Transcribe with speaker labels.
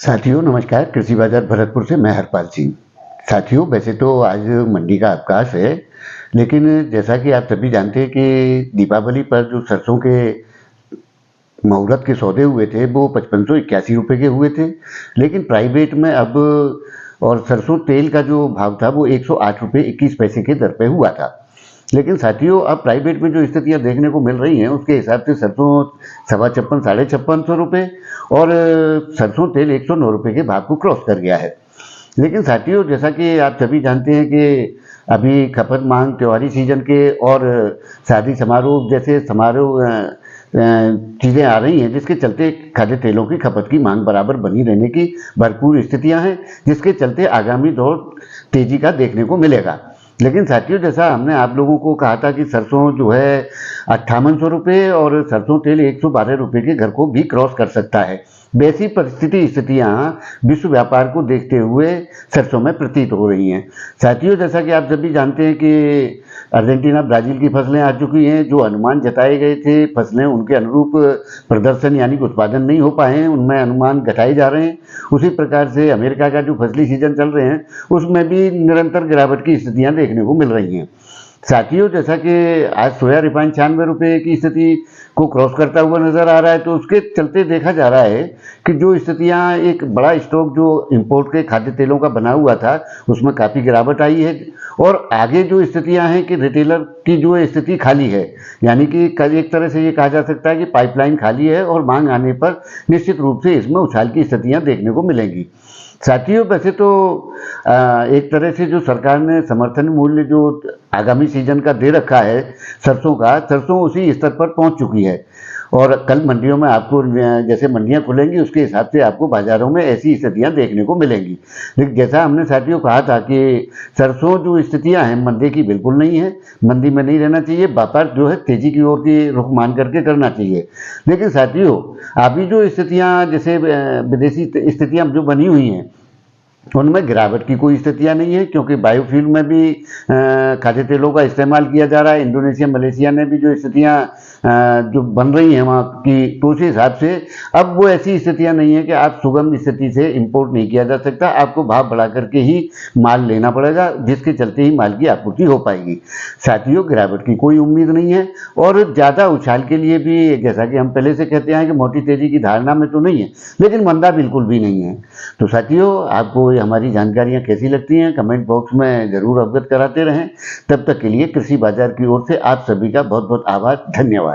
Speaker 1: साथियों नमस्कार। कृषि बाजार भरतपुर से मैं हरपाल सिंह। साथियों वैसे तो आज मंडी का अवकाश है, लेकिन जैसा कि आप सभी जानते हैं कि दीपावली पर जो सरसों के मुहूर्त के सौदे हुए थे वो 5581 रुपये के हुए थे, लेकिन प्राइवेट में अब और सरसों तेल का जो भाव था वो 108 रुपये 21 पैसे के दर पे हुआ था। लेकिन साथियों अब प्राइवेट में जो स्थितियां देखने को मिल रही हैं उसके हिसाब से सरसों 56 साढ़े 5600 रुपये और सरसों तेल 109 रुपये के भाव को क्रॉस कर गया है। लेकिन साथियों जैसा कि आप सभी जानते हैं कि अभी खपत मांग त्योहारी सीजन के और शादी समारोह जैसे समारोह चीज़ें आ रही हैं, जिसके चलते खाद्य तेलों की खपत की मांग बराबर बनी रहने की भरपूर स्थितियां हैं, जिसके चलते आगामी दौर तेजी का देखने को मिलेगा। लेकिन साथियों जैसा हमने आप लोगों को कहा था कि सरसों जो है 5800 रुपये और सरसों तेल 112 रुपये के घर को भी क्रॉस कर सकता है। वैसी स्थितियां विश्व व्यापार को देखते हुए सरसों में प्रतीत हो रही हैं। साथियों जैसा कि आप सभी जानते हैं कि अर्जेंटीना ब्राज़ील की फसलें आ चुकी हैं। जो अनुमान जताए गए थे फसलें उनके अनुरूप प्रदर्शन यानी कि उत्पादन नहीं हो पाए हैं, उनमें अनुमान घटाए जा रहे हैं। उसी प्रकार से अमेरिका का जो फसली सीजन चल रहे हैं उसमें भी निरंतर गिरावट की स्थितियां देखने को मिल रही हैं। साथियों जैसा कि आज सोया रिफाइन 96 रुपये की स्थिति को क्रॉस करता हुआ नजर आ रहा है, तो उसके चलते देखा जा रहा है कि जो स्थितियां एक बड़ा स्टॉक जो इंपोर्ट के खाद्य तेलों का बना हुआ था उसमें काफ़ी गिरावट आई है। और आगे जो स्थितियां हैं कि रिटेलर की जो स्थिति खाली है, यानी कि एक तरह से ये कहा जा सकता है कि पाइपलाइन खाली है और मांग आने पर निश्चित रूप से इसमें उछाल की स्थितियां देखने को मिलेंगी। साथियों वैसे तो एक तरह से जो सरकार ने समर्थन मूल्य जो आगामी सीजन का दे रखा है सरसों उसी स्तर पर पहुंच चुकी है। और कल मंडियों में आपको जैसे मंडियां खुलेंगी उसके हिसाब से आपको बाजारों में ऐसी स्थितियां देखने को मिलेंगी। लेकिन जैसा हमने साथियों कहा था कि सरसों जो स्थितियां हैं मंदी की बिल्कुल नहीं है, मंदी में नहीं रहना चाहिए, व्यापार जो है तेजी की ओर की रुख मान करके करना चाहिए। लेकिन साथियों अभी जो स्थितियां जैसे विदेशी स्थितियां जो बनी हुई हैं उनमें गिरावट की कोई स्थितियां नहीं है, क्योंकि बायोफ्यूल में भी खाद्य तेलों का इस्तेमाल किया जा रहा है। इंडोनेशिया मलेशिया ने भी जो स्थितियां जो बन रही हैं वहाँ की, तो उस हिसाब से अब वो ऐसी स्थितियां नहीं है कि आप सुगम स्थिति से इंपोर्ट नहीं किया जा सकता, आपको भाव बढ़ा करके ही माल लेना पड़ेगा, जिसके चलते ही माल की आपूर्ति हो पाएगी। साथियों गिरावट की कोई उम्मीद नहीं है और ज़्यादा उछाल के लिए भी जैसा कि हम पहले से कहते हैं कि मोटी तेजी की धारणा में तो नहीं है, लेकिन मंदा बिल्कुल भी नहीं है। तो साथियों आपको हमारी जानकारियां कैसी लगती हैं कमेंट बॉक्स में ज़रूर अवगत कराते रहें। तब तक के लिए कृषि बाजार की ओर से आप सभी का बहुत बहुत आभार, धन्यवाद।